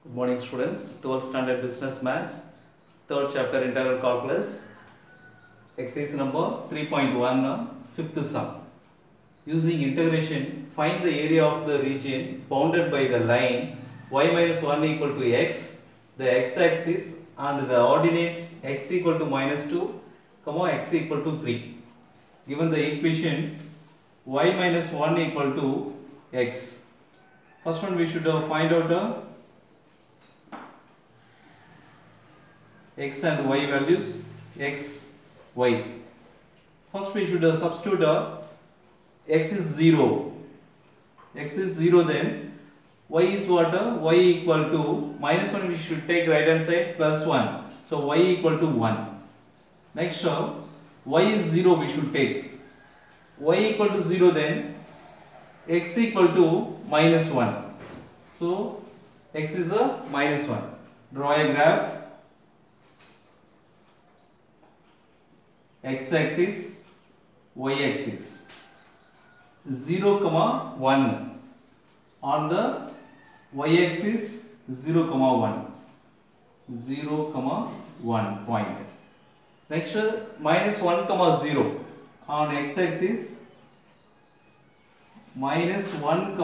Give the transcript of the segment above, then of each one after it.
Good morning students, 12th standard business maths, 3rd chapter integral calculus, exercise number 3.1, 5th sum. Using integration, find the area of the region bounded by the line y minus 1 equal to x, the x-axis and the ordinates x equal to minus 2, x equal to 3. Given the equation y minus 1 equal to x. First one we should find out x and y values, x, y. First we should substitute x is 0. X is 0, then y is what? Y equal to minus 1 we should take right hand side plus 1. So y equal to 1. Next y is 0 we should take. Y equal to 0, then x equal to minus 1. So x is a minus 1. Draw a graph. X-axis, y-axis, 0, 1. On the y-axis, 0, 1. 0, 1 point. Next, minus 1, 0. On x-axis, minus 1,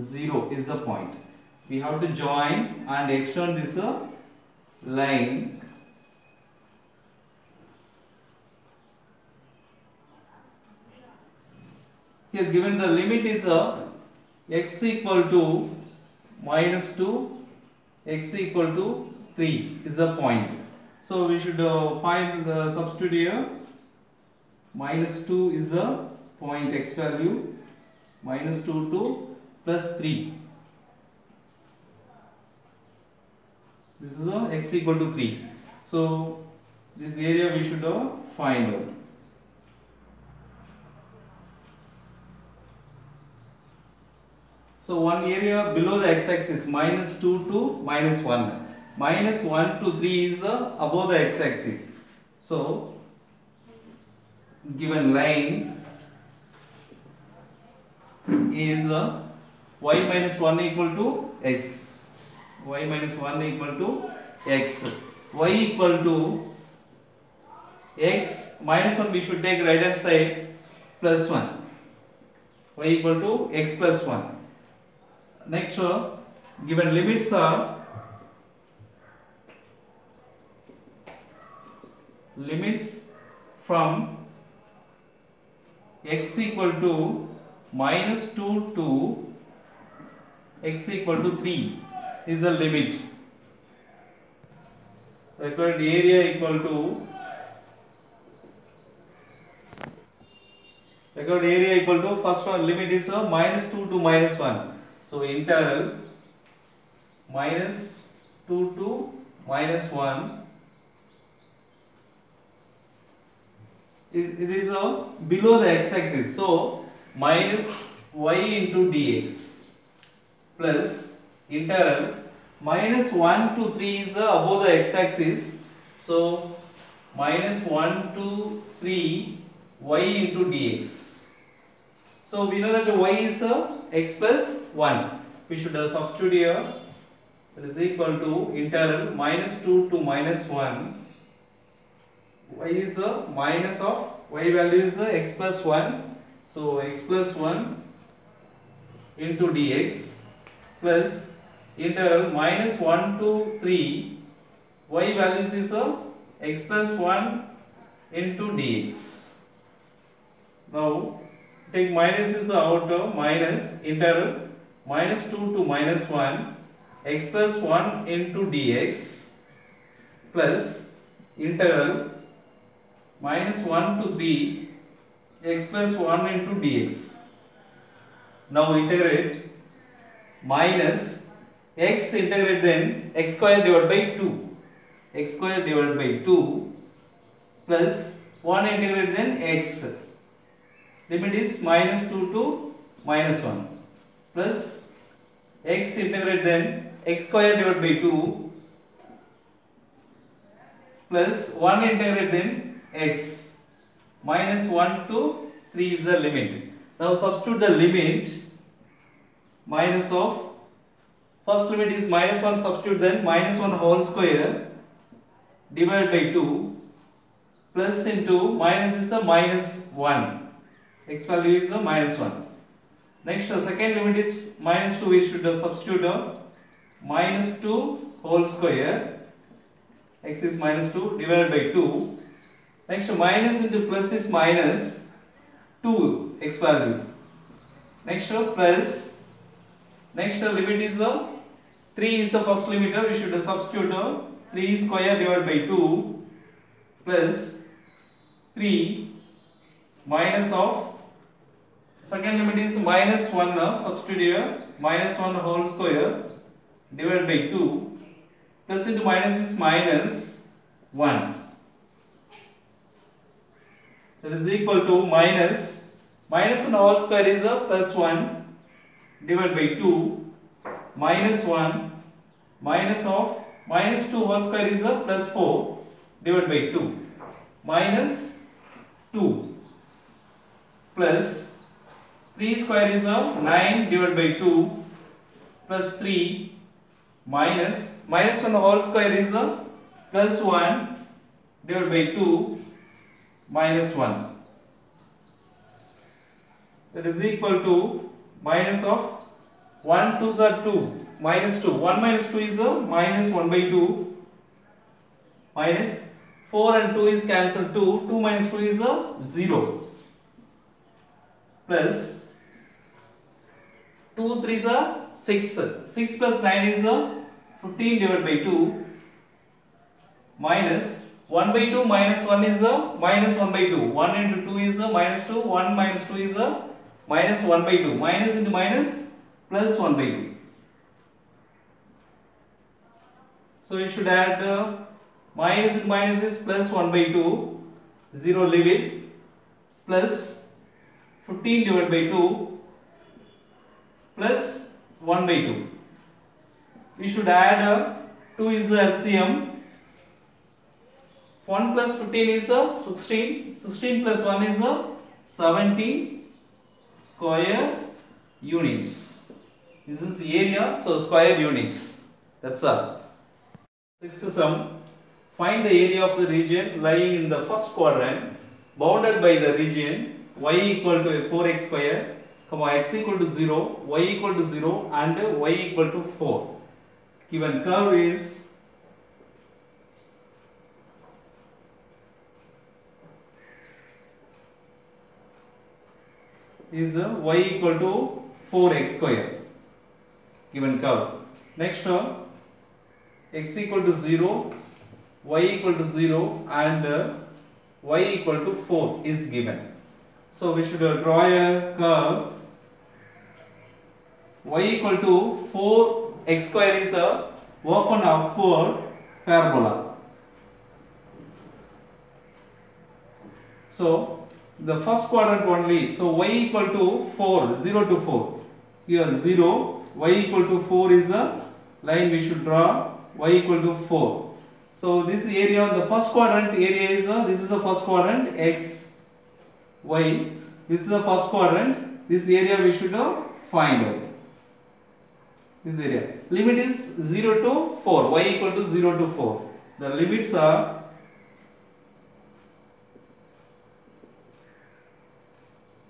0 is the point. We have to join and extend this line. Here given the limit is x equal to minus 2, x equal to 3 is the point. So we should find the substitute here. Minus 2 is the point x value, minus 2 to plus 3. This is x equal to 3. So this area we should find out. So one area below the x-axis, minus 2 to minus 1. Minus 1 to 3 is above the x-axis. So given line is y minus 1 equal to x. Y minus 1 equal to x. Y equal to x minus 1 we should take right hand side plus 1. Y equal to x plus 1. Next, given limits are limits from x equal to minus 2 to x equal to 3 is a limit. Required area equal to first one limit is minus 2 to minus 1. So integral minus 2 to minus 1, it is below the x-axis. So minus y into dx plus integral minus 1 to 3 is above the x-axis. So minus 1 to 3 y into dx. So we know that y is x plus 1. We should substitute here. That is equal to integral minus 2 to minus 1. Y is minus of y value is x plus 1. So x plus 1 into dx plus integral minus 1 to 3. Y values is x plus 1 into dx. Now take minus is out of minus integral minus 2 to minus 1 x plus 1 into dx plus integral minus 1 to 3 x plus 1 into dx. Now integrate minus x integrate then x square divided by 2. X square divided by 2 plus 1 integrate then x. Limit is minus 2 to minus 1 plus x integrate then x square divided by 2 plus 1 integrate then x minus 1 to 3 is the limit. Now substitute the limit minus of First limit is minus 1, substitute, then minus 1 whole square divided by 2 plus into minus is a minus 1. X value is a minus 1. Next, the second limit is minus 2. We should substitute minus 2 whole square. X is minus 2 divided by 2. Next, minus into plus is minus 2 x value. Next, plus. Next, limit is 3 is the first limiter. We should substitute 3 square divided by 2 plus 3 minus of second limit is minus 1. Substitute here minus 1 whole square divided by 2 plus into minus is minus 1. That is equal to minus 1 whole square is plus 1 divided by 2 minus 1 minus of minus 2 whole square is plus 4 divided by 2 minus 2 plus 3 square is 9 divided by 2 plus 3 minus 1 whole square is plus 1 divided by 2 minus 1. That is equal to minus of 1 2s are 2 minus 2. 1 minus 2 is minus 1 by 2 minus 4 and 2 is cancelled 2. 2 minus 2 is 0 plus 2 3s are 6. 6 plus 9 is 15 divided by 2 minus 1 by 2 minus 1 is minus 1 by 2. 1 into 2 is minus 2. 1 minus 2 is minus 1 by 2. Minus into minus plus 1 by 2. So you should add minus into minus is plus 1 by 2. 0 leave it. Plus 15 divided by 2 plus 1 by 2. We should add 2 is the LCM. 1 plus 15 is 16. 16 plus 1 is 17 square units. This is the area, so square units. That's all. Sixth sum. Find the area of the region lying in the first quadrant bounded by the region y equal to 4x square, x equal to 0, y equal to 0 and y equal to 4. Given curve is y equal to 4x square. Given curve. Next term, x equal to 0, y equal to 0 and y equal to 4 is given. So we should draw a curve. Y equal to 4x square is a work on upward parabola. So the first quadrant only. So y equal to 4, 0 to 4. Here 0, y equal to 4 is a line we should draw. Y equal to 4. So this area on the first quadrant area is this is the first quadrant x, y. This is the first quadrant. This area we should find out. This area. Limit is 0 to 4. Y equal to 0 to 4. The limits are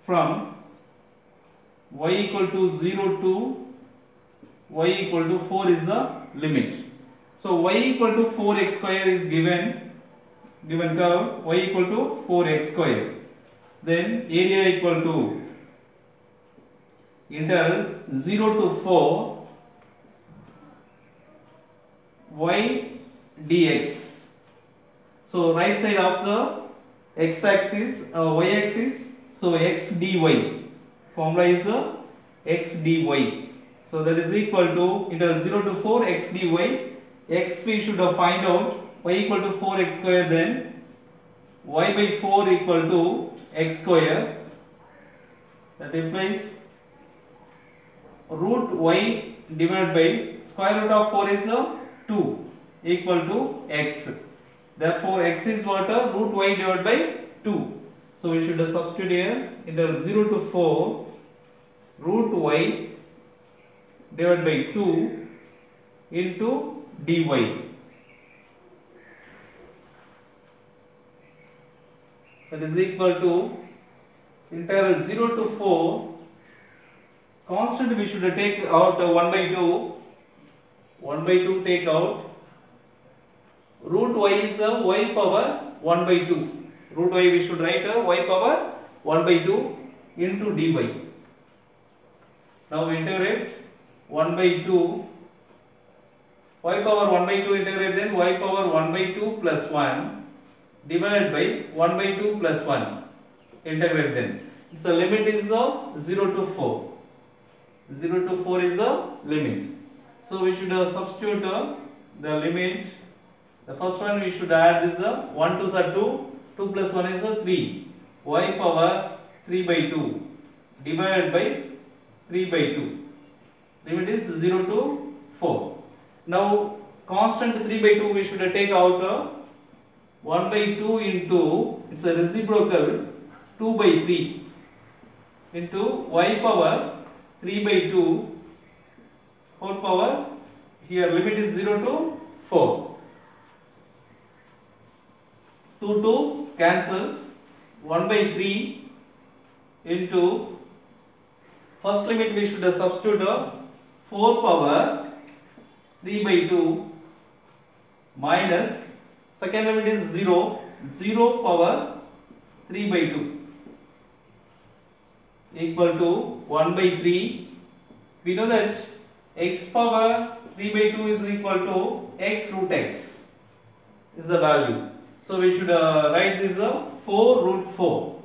from y equal to 0 to y equal to 4 is the limit. So y equal to 4x square is given curve y equal to 4x square. Then area equal to interval 0 to 4 y dx. So right side of the x axis, y axis, so x dy. Formula is x dy. So that is equal to interval 0 to 4 x dy. X we should find out y equal to 4x square, then y by 4 equal to x square. That implies root y divided by square root of 4 is 2 equal to x. Therefore x is what? Root y divided by 2. So we should substitute here interval 0 to 4 root y divided by 2 into dy. That is equal to integral 0 to 4. Constant we should take out 1 by 2. 1 by 2 take out. Root y is y power 1 by 2. Root y we should write y power 1 by 2 into dy. Now integrate 1 by 2. Y power 1 by 2 integrate, then y power 1 by 2 plus 1 divided by 1 by 2 plus 1. Integrate then. So limit is 0 to 4. 0 to 4 is the limit. So we should substitute the limit. The first one we should add this 1 2s are 2, 2 plus 1 is 3. Y power 3 by 2 divided by 3 by 2. Limit is 0 to 4. Now constant 3 by 2 we should take out 1 by 2 into, it's a reciprocal, 2 by 3 into y power 3 by 2 whole power, here limit is 0 to 4. 2 to cancel, 1 by 3 into, first limit we should substitute 4 power 3 by 2 minus, second limit is 0, 0 power 3 by 2 equal to 1 by 3. We know that x power 3 by 2 is equal to x root x is the value. So we should write this 4 root 4.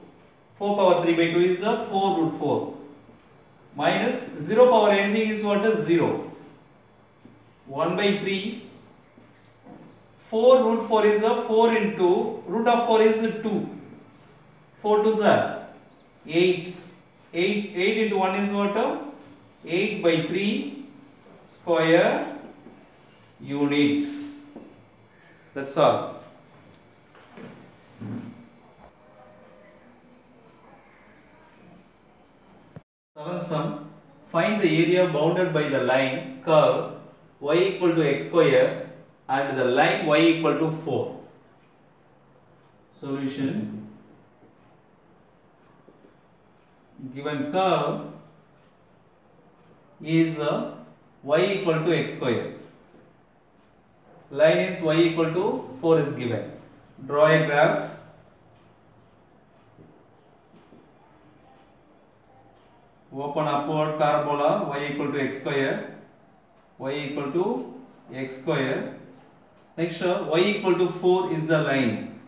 4 power 3 by 2 is 4 root 4 minus 0 power anything is what is 0. 1 by 3. 4 root 4 is 4 into root of 4 is 2. 4 2s are 8. 8 into 1 is what? 8 by 3 square units. That's all. Seventh sum. Find the area bounded by the line curve y equal to x square and the line y equal to 4. Solution. Given curve is y equal to x square. Line is y equal to 4 is given. Draw a graph. Open upward parabola y equal to x square. Y equal to x square. Next y equal to 4 is the line.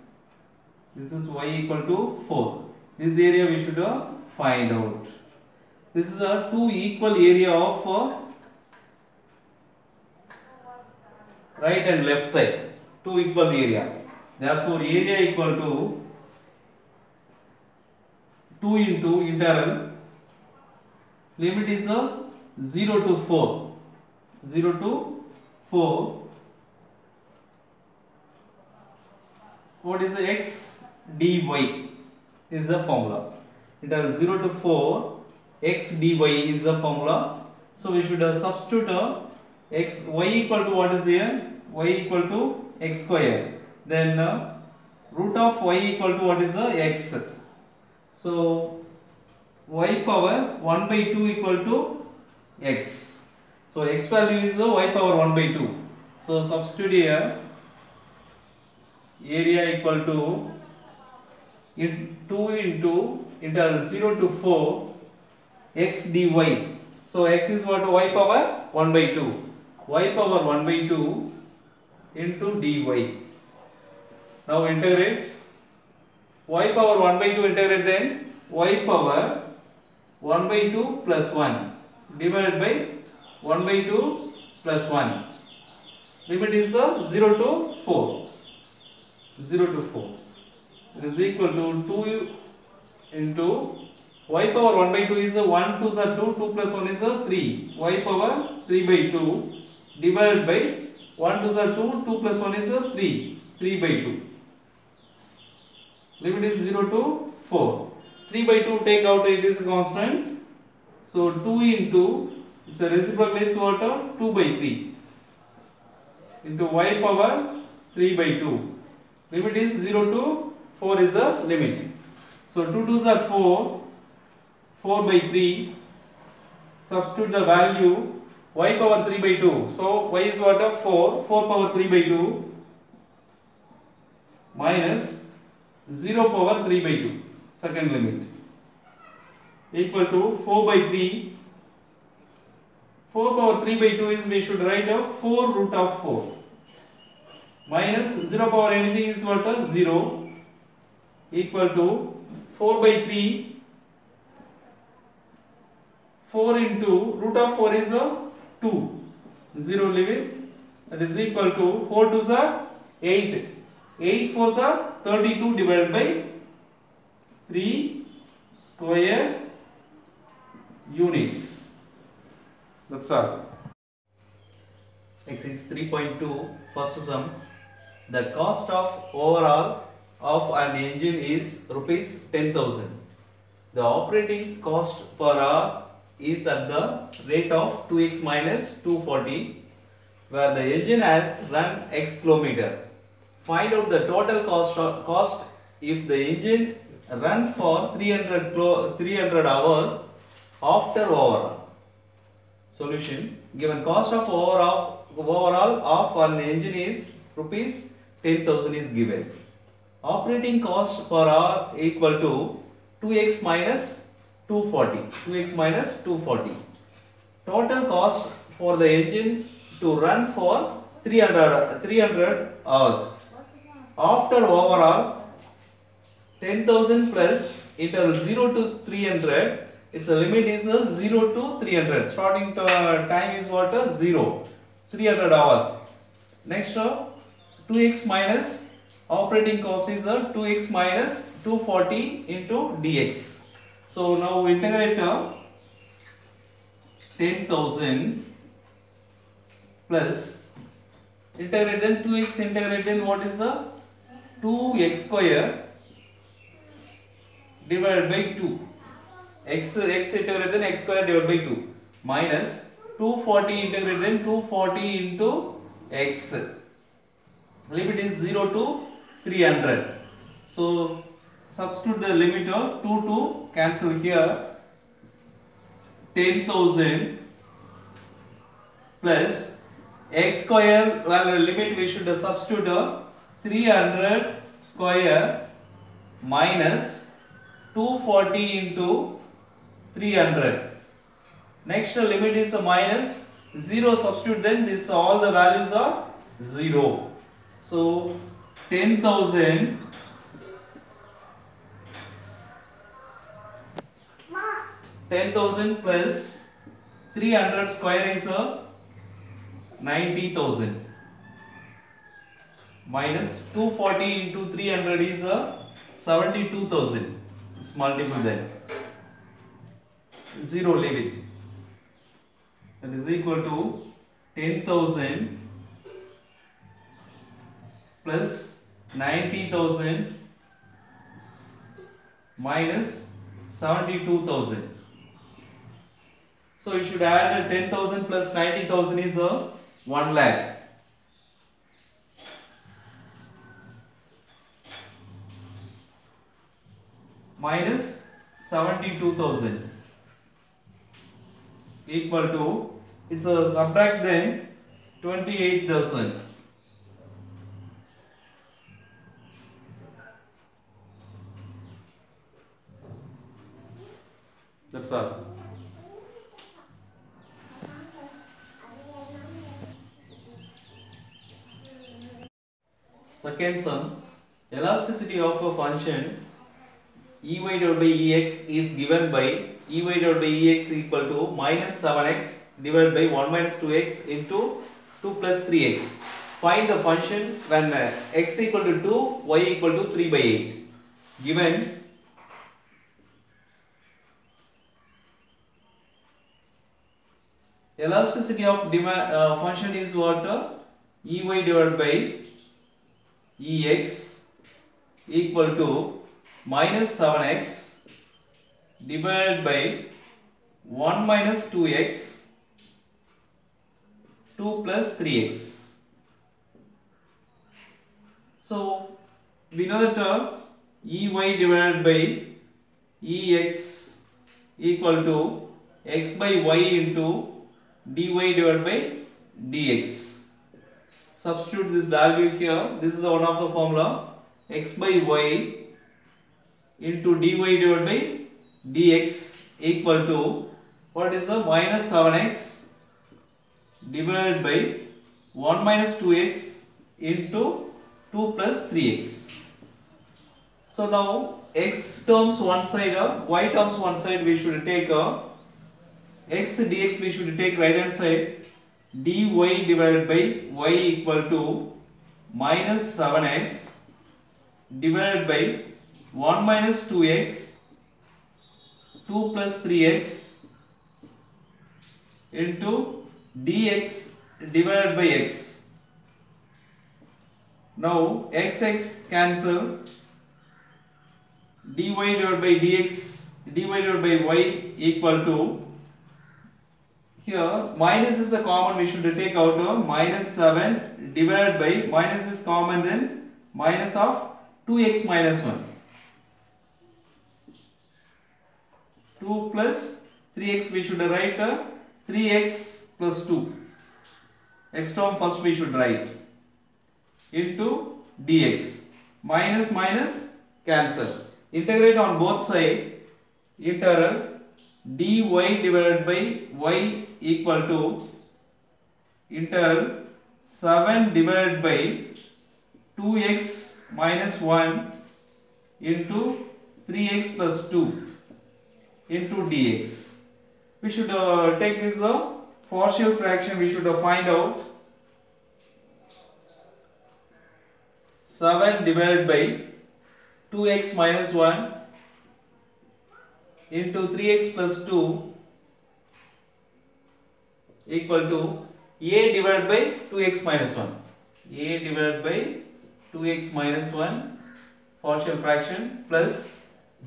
This is y equal to 4. This area we should find out. This is a two equal area of right and left side. Two equal area. Therefore area equal to 2 into integral. Limit is 0 to 4. 0 to 4. What is the x dy is the formula. Integral 0 to 4 x dy is the formula. So we should substitute x y equal to what is here? Y equal to x square. Then root of y equal to what is x. So y power 1 by 2 equal to x. So x value is y power 1 by 2. So substitute here. Area equal to 2 into integral 0 to 4 x dy. So x is what? Y power 1 by 2. Y power 1 by 2 into dy. Now integrate. Y power 1 by 2 integrate, then y power 1 by 2 plus 1 divided by 1 by 2 plus 1. Limit is 0 to 4. 0 to 4. It is equal to 2 into y power 1 by 2 is 1 2s are 2, 2 plus 1 is 3. Y power 3 by 2 divided by 1 2s are 2, 2 plus 1 is 3. 3 by 2. Limit is 0 to 4. 3 by 2 take out, it is constant. So 2 into, it's a reciprocal is what? 2 by 3. into y power 3 by 2. Limit is 0 to 4 is the limit. So 2 2s are 4, 4 by 3. Substitute the value y power 3 by 2. So y is what of 4, 4 power 3 by 2 minus 0 power 3 by 2, second limit, equal to 4 by 3. 4 power 3 by 2 is, we should write of 4 root of 4 minus 0 power anything is what, 0, equal to 4 by 3. 4 into root of 4 is 2, 0 limit, that is equal to 4 2s are 8, 8 4s are 32 divided by 3 square units. That's all. Exercise 3.2, first sum. The cost of overall of an engine is rupees 10,000. The operating cost per hour is at the rate of 2x minus 240, where the engine has run x kilometer. Find out the total cost if the engine run for 300 hours after overall. Solution: given cost of overall of an engine is rupees 10,000 is given. Operating cost per hour equal to 2x minus 240. 2x minus 240. Total cost for the engine to run for 300 hours. After overall, 10,000 plus interval 0 to 300. Its limit is 0 to 300. Starting time is what? 0. 300 hours. Next, 2x minus operating cost is 2x minus 240 into dx. So now integrate 10,000 plus integrate then 2x integrate then what is the 2x square divided by 2. X integrate then x square divided by 2 minus 240 integrate then 240 into x. Limit is 0 to 300. So substitute the limit of 2 to cancel here. 10,000 plus x square, well, limit we should substitute 300 square minus 240 into 300. Next limit is minus 0, substitute then this all the values are 0. So 10,000 plus 300 square is 90,000 minus 240 into 300 is 72,000. It's multiple then 0 limit, that is equal to 10,000 plus 90,000 minus 72,000. So you should add 10,000 plus 90,000 is 1 lakh. Minus 72,000 equal to, it's a subtract then 28,000. That's all. Second sum, elasticity of a function ey divided by ex is given by ey divided by ex equal to minus 7x divided by 1 minus 2x into 2 plus 3x. Find the function when x equal to 2, y equal to 3 by 8. Given elasticity of function is what? Ey divided by ex equal to minus 7x divided by 1 minus 2x 2 plus 3x. So we know the term Ey divided by Ex equal to x by y into dy divided by dx. Substitute this value here. This is one of the formula. X by y into dy divided by dx equal to what is the minus 7x divided by 1 minus 2x into 2 plus 3x. So now x terms one side, y terms one side, we should take x dx, we should take right hand side. Dy divided by y equal to minus 7x divided by 1 minus 2x 2 plus 3x into dx divided by x. Now x cancel, dy divided by dx, dy divided by y equal to, here minus is a common, we should take out minus 7 divided by, minus is common, then minus of 2x minus 1. 2 plus 3x, we should write 3x plus 2. X term first we should write into dx. Minus minus cancel. Integrate on both sides. Integral dy divided by y equal to integral 7 divided by 2x minus 1 into 3x plus 2 into dx. We should take this partial fraction, we should find out. 7 divided by 2x minus 1 into 3x plus 2 equal to a divided by 2x minus 1. A divided by 2x minus 1 partial fraction plus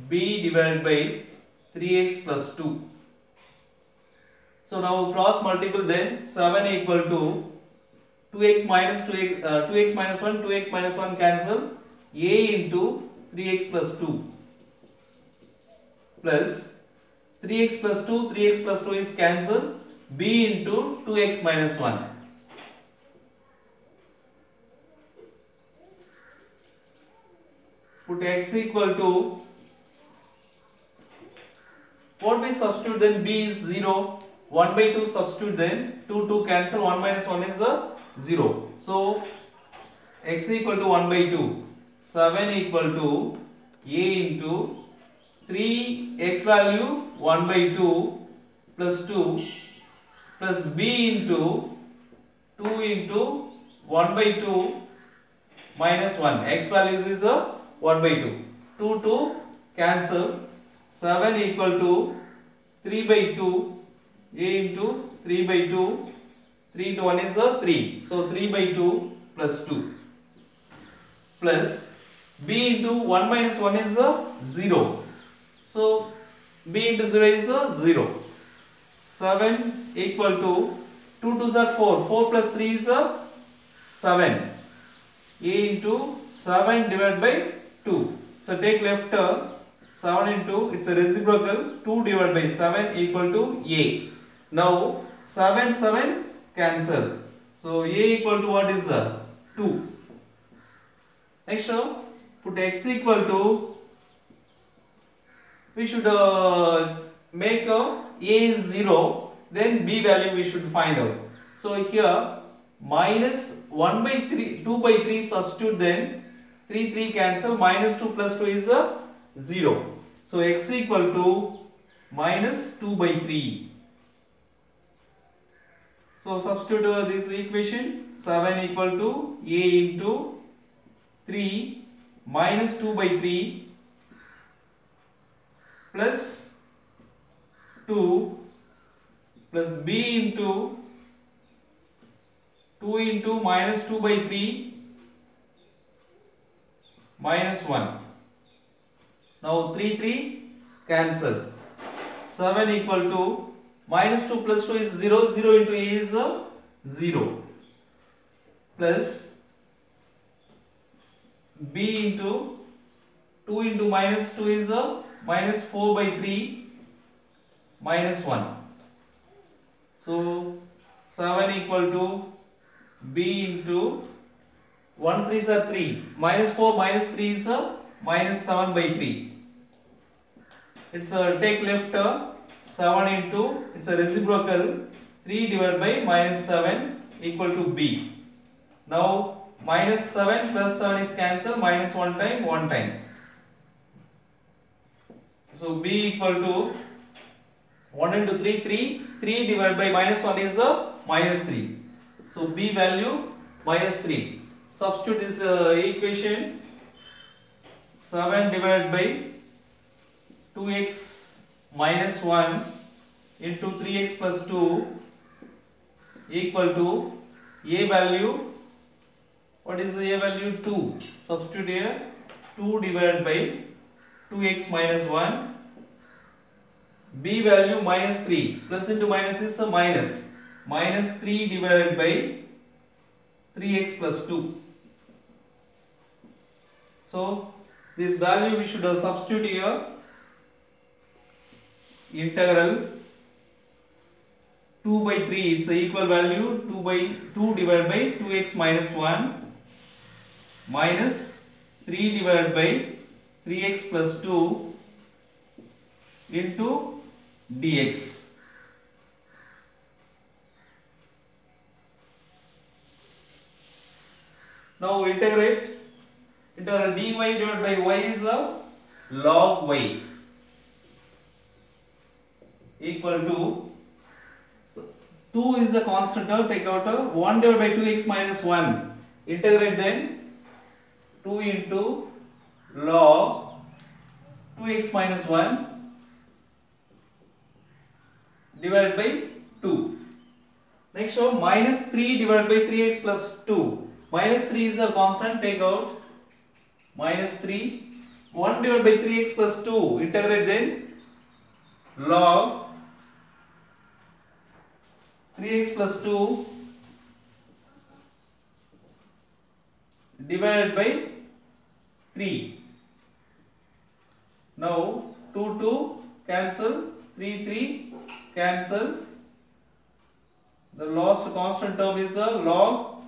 b divided by 3x plus 2. So now cross multiple, then 7 equal to 2x minus 2x minus 1, 2x minus 1 cancel, a into 3x plus 2 plus 3x plus 2, 3x plus 2 is cancel, b into 2x minus 1. Put x equal to, what we substitute, then b is 0, 1 by 2 substitute, then 2 2 cancel, 1 minus 1 is 0. So x equal to 1 by 2, 7 equal to a into 3 x value 1 by 2 plus 2 plus b into 2 into 1 by 2 minus 1. X values is 1 by 2. 2 2 cancel. 7 equal to 3 by 2 a into 3 by 2. 3 into 1 is 3. So 3 by 2 plus 2 plus b into 1 minus 1 is 0. So b into 0 is 0. 7 equal to 2 2s are 4. 4 plus 3 is 7. A into 7 divided by 2. So take left 7 into, it's a reciprocal, 2 divided by 7 equal to a. Now 7 7 cancel. So a equal to what is 2. Next put x equal to, we should make a is 0, then b value we should find out. So here minus 1 by 3, 2 by 3 substitute, then 3 3 cancel, minus 2 plus 2 is 0. So x equal to minus 2 by 3. So substitute this equation, 7 equal to a into 3 minus 2 by 3 plus 2 plus b into 2 into minus 2 by 3 minus 1. Now 3 3 cancel. 7 equal to minus 2 plus 2 is 0. 0 into a is 0 plus b into 2 into minus 2 is a minus 4 by 3 minus 1. So 7 equal to b into 1 3s are 3 minus 4 minus 3 is a minus 7 by 3. It's a take left 7 into it's a reciprocal 3 divided by minus 7 equal to b. Now minus 7 plus 7 is cancelled, minus 1 time. So b equal to 1 into 3 3 divided by minus 1 is a minus 3. So b value minus 3. Substitute this equation. 7 divided by 2x minus 1 into 3x plus 2 equal to a value. What is the a value? 2. Substitute here. 2 divided by 2x minus 1. B value minus 3. Plus into minus is a minus. Minus 3 divided by 3x plus 2. So this value we should substitute here. Integral 2 by 3, it's the equal value 2 divided by 2x minus 1 minus 3 divided by 3x plus 2 into dx. Now integrate. Integral dy divided by y is a log y equal to, so 2 is the constant term, take out 1 divided by 2x minus 1. Integrate then 2 into log 2x minus 1 divided by 2. Next show minus 3 divided by 3x plus 2. Minus 3 is a constant, take out minus 3. 1 divided by 3x plus 2. Integrate then log 3x plus 2 divided by 3. Now 2 cancel, 3 cancel. The last constant term is a log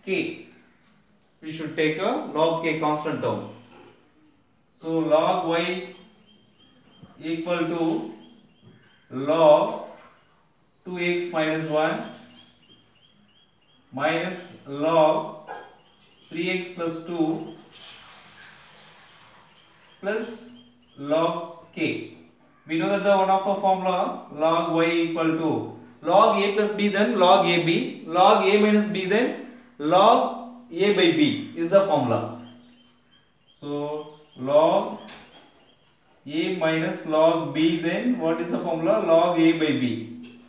k. We should take a log k constant term. So log y equal to log 2x minus 1 minus log 3x plus 2 plus log k. We know that the one of our formula log y equal to log a plus b, then log ab, log a minus b, then log a by b is the formula. So log a minus log b, then what is the formula? Log a by b.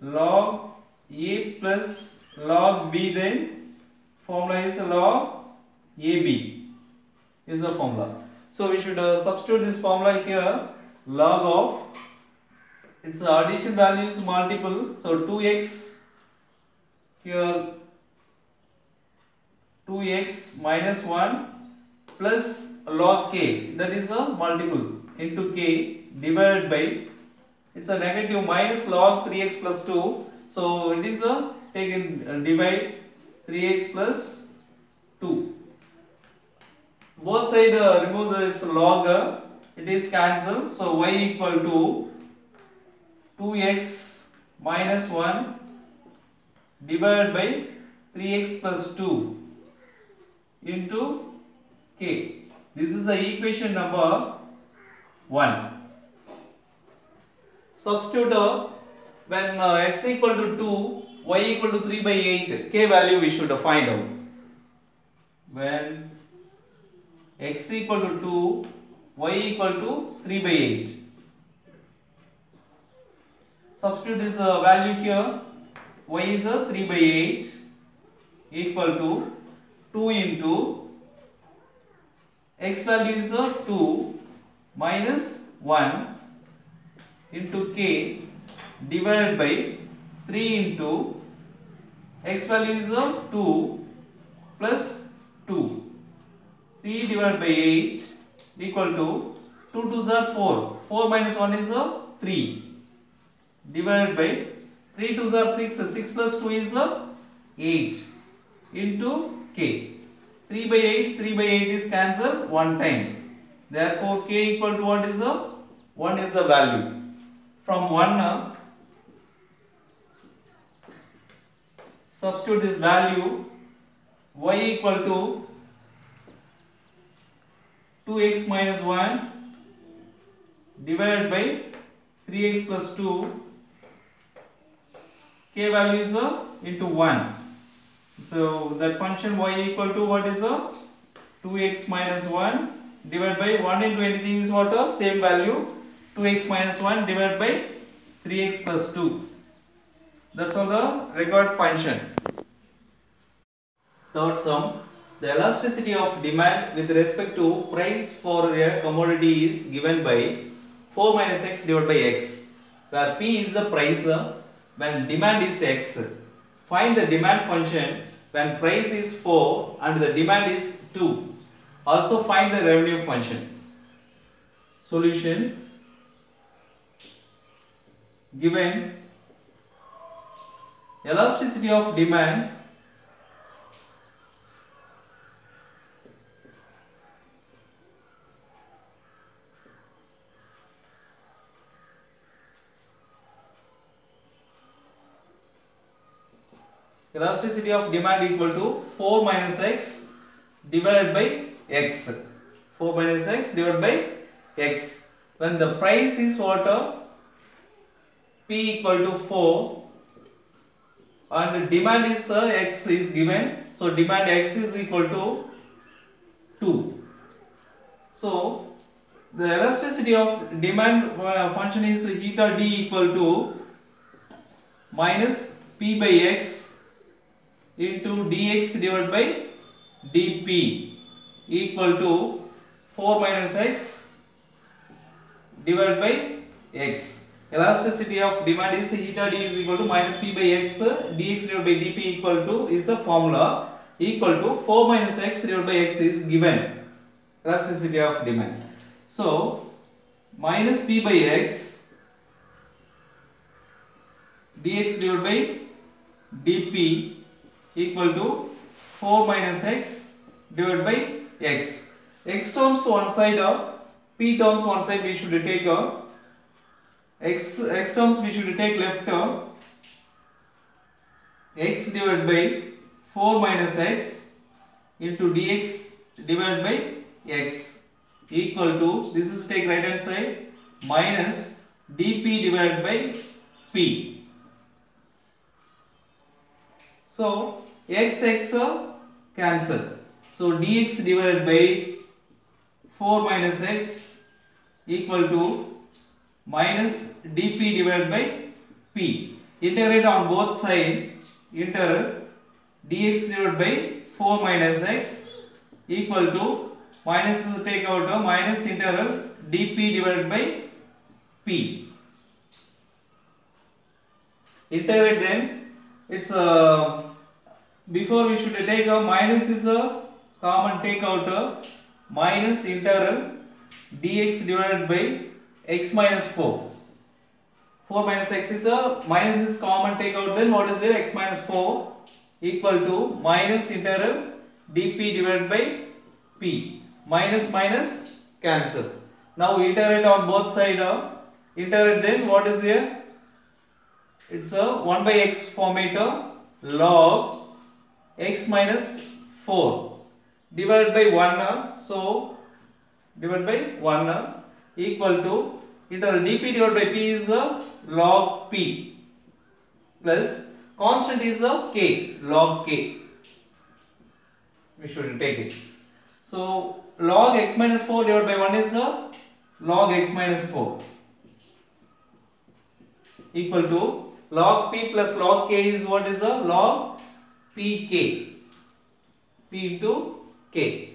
Log a plus log b, then formula is log ab is the formula. So we should substitute this formula here. Log of, its addition value is multiple, so 2x here, 2x minus 1 plus log k, that is a multiple, into k divided by, it's a negative, minus log 3x plus 2. So it is a taken divide 3x plus 2. Both sides remove this log, it is cancelled. So y equal to 2x minus 1 divided by 3x plus 2 into k. This is the equation number 1. Substitute when x equal to 2, y equal to 3 by 8, k value we should find out. When x equal to 2, y equal to 3 by 8. Substitute this value here. Y is 3 by 8 equal to 2 into x value is 2 minus 1 into k divided by 3 into x value is 2 plus 2. 3 divided by 8 equal to 2 2s are 4. 4 minus 1 is 3. Divided by 3 2s are 6. 6 plus 2 is 8 into k. 3 by 8. 3 by 8 is cancelled one time. Therefore, k equal to what is 1 is the value. From 1, substitute this value, y equal to 2x minus 1 divided by 3x plus 2, k value is into 1. So that function y equal to what is 2x minus 1 divided by 1 into anything is what? Same value, 2x minus 1 divided by 3x plus 2. That's all the required function. Third sum, the elasticity of demand with respect to price for a commodity is given by 4 minus x divided by x, where p is the price when demand is x. Find the demand function when price is 4 and the demand is 2. Also find the revenue function. Solution: given elasticity of demand equal to 4 minus x divided by x. 4 minus x divided by x. When the price is what? P equal to 4 and demand is x is given. So demand x is equal to 2. So the elasticity of demand function is eta d equal to minus p by x into dx divided by dp equal to 4 minus x divided by x. Elasticity of demand is eta d is equal to minus p by x, dx divided by dp equal to is the formula, equal to 4 minus x divided by x is given. Elasticity of demand. So minus p by x dx divided by dp equal to 4 minus x divided by x. X terms one side, p terms one side we should take x terms we should take left, x divided by 4 minus x into dx divided by x equal to, this is take right hand side, minus dp divided by p. So x cancel. So dx divided by 4 minus x equal to minus dp divided by p. Integrate on both sides. Integral dx divided by 4 minus x equal to minus take out minus integral dp divided by p. Integrate then. It's before we should take a minus is a common take out minus integral dx divided by x minus 4. 4 minus x is a minus is common take out, then what is there? X minus 4 equal to minus integral dp divided by p. Minus minus cancel. Now integrate on both sides. Integrate then what is here? It's a 1 by x format, log x minus 4 divided by 1. So divided by 1 equal to integral dp divided by p is log p plus constant is k, log k. We should take it. So log x minus 4 divided by 1 is log x minus 4 equal to log p plus log k is what is log pk, p into k.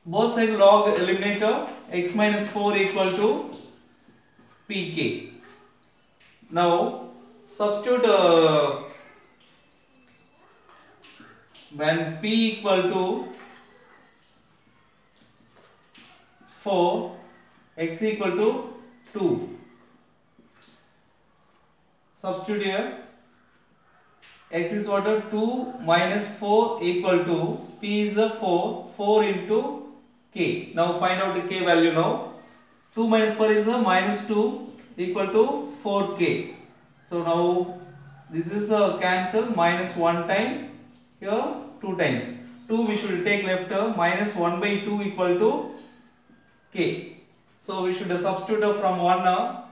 Both side log eliminator, x minus 4 equal to pk. Now substitute when p equal to 4, x equal to 2. Substitute here. X is what? 2 minus 4 equal to p is a 4 into k. Now find out the k value now. 2 minus 4 is a minus 2 equal to 4k. So now this is a cancel, minus 1 time, here 2 times. 2 we should take left, minus 1 by 2 equal to k. So we should substitute from 1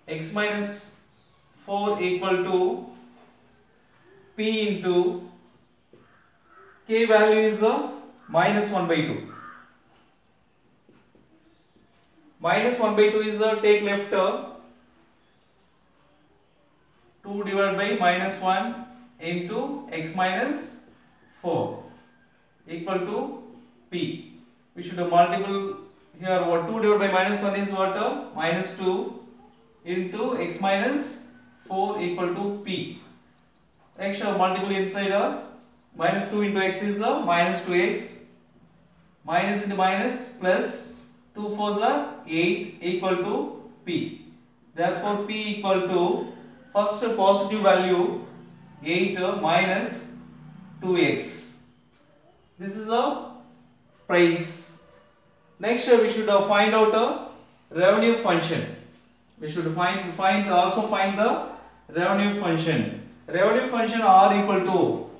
x minus 4 equal to p into k value is minus 1 by 2. Minus 1 by 2 is take left, 2 divided by minus 1 into x minus 4 equal to p. We should multiple here. What 2 divided by minus 1 is what? Minus 2 into x minus 4 equal to p. Next multiple inside, minus 2 into x is minus 2x, minus into minus plus 2 4s are 8 equal to p. Therefore p equal to first positive value 8 minus 2x. This is a price. Next we should find out a revenue function. We should also find the revenue function. Revenue function r equal to,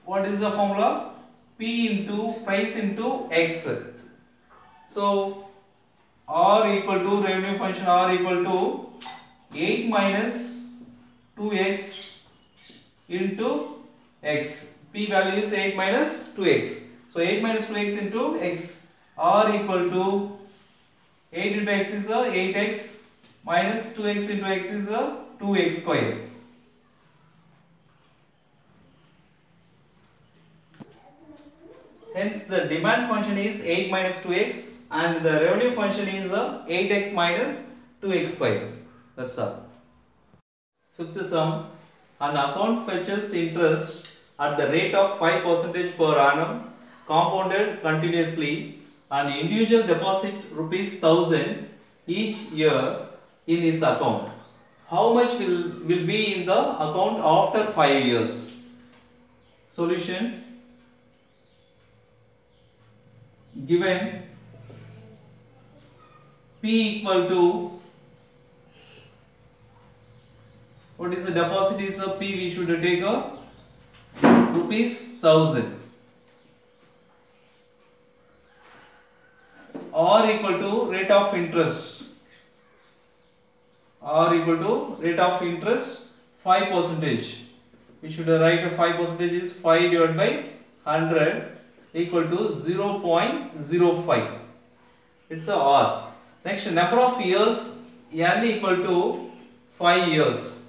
what is the formula? P into price into x. So r equal to, revenue function r equal to 8 minus 2x into x. P value is 8 minus 2x. So 8 minus 2x into x. R equal to 8 into x is 8x minus 2x into x is 2x square. Hence the demand function is 8 minus 2x and the revenue function is 8x minus 2x square. That's all. Fifth sum. An account fetches interest at the rate of 5% per annum compounded continuously. An individual deposit rupees 1000 each year in his account. How much will be in the account after 5 years? Solution. Given P equal to, what is the deposit is a P, we should take a rupees 1000. R equal to rate of interest. R equal to rate of interest 5%. We should write a 5% is 5 divided by 100 equal to 0.05. It's a R. Next, number of years, n equal to 5 years.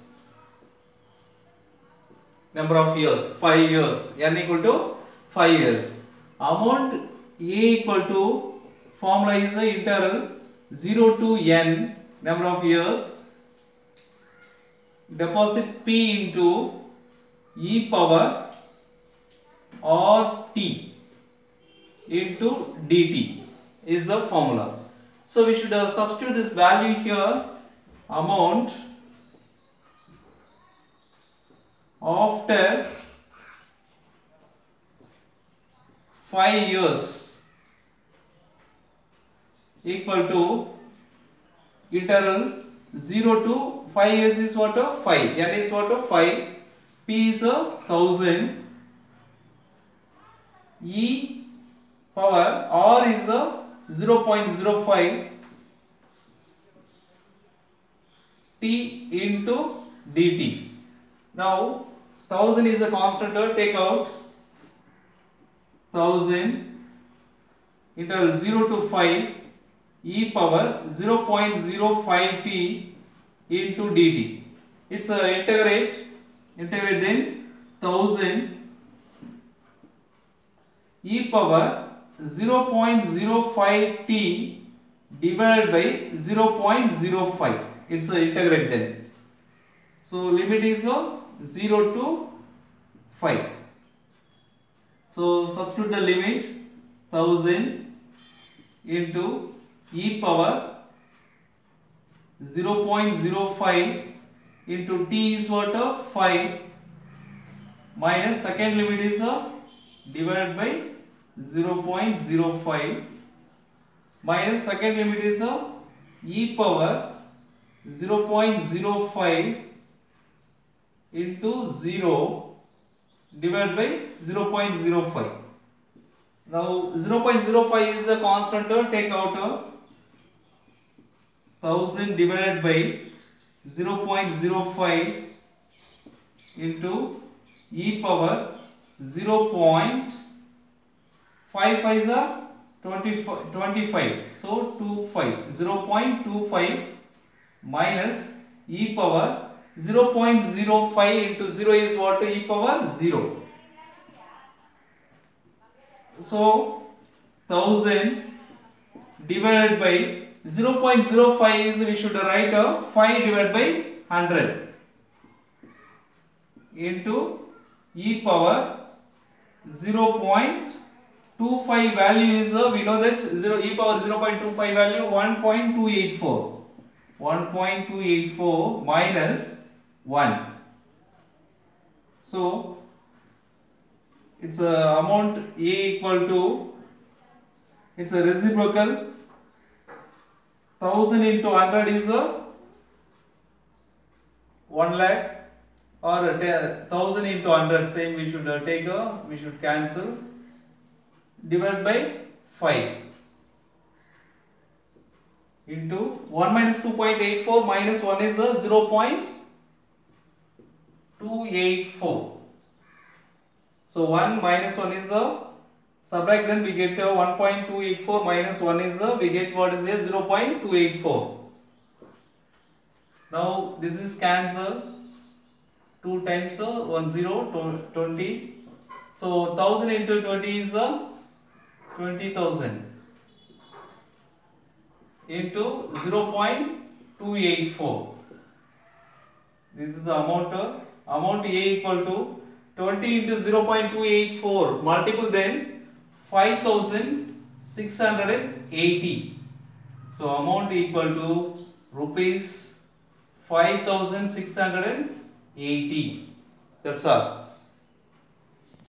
Number of years, 5 years, n equal to 5 years. Amount A equal to, formula is the integral 0 to n, number of years, deposit P into e power RT into dt is the formula. So we should substitute this value here. Amount after 5 years equal to integral 0 to 5 years is what? 5. N is what? 5. P is 1000. E power R is 0.05 T into dt. Now 1000 is a constant, take out 1000 integral 0 to 5 e power 0.05 t into dt. It's a integrate then 1000 e power 0.05 t divided by 0.05. It's a integrate then. So limit is 0 to 5. So substitute the limit 1000 into e power 0.05 into t is what? 5 minus second limit is divided by 0.05 minus second limit is e power 0.05 into 0 divided by 0.05. Now 0.05 is a constant, take out 1000 divided by 0.05 into e power 0.55 is 25, so 0.25 minus e power 0.05 into 0 is what? E power 0. So 1000 divided by 0.05 is, we should write 5 divided by 100 into e power 0.25 value is, we know that e power 0.25 value 1.284 minus 1. So it's a amount A equal to, it's a reciprocal, 1000 into 100 is 1 lakh, or 1000 into 100, same we should take we should cancel, divided by 5 into 1 minus 2.84 minus 1 is 0.284. So 1 minus 1 is subtract, then we get 1.284 minus 1 is we get what is 0.284. Now this is cancel, 2 times 1 0 20. So 1000 into 20 is 20,000 into 0.284. This is the amount A equal to 20 into 0.284 multiple, then 5,680. So amount equal to rupees 5,680. That's all.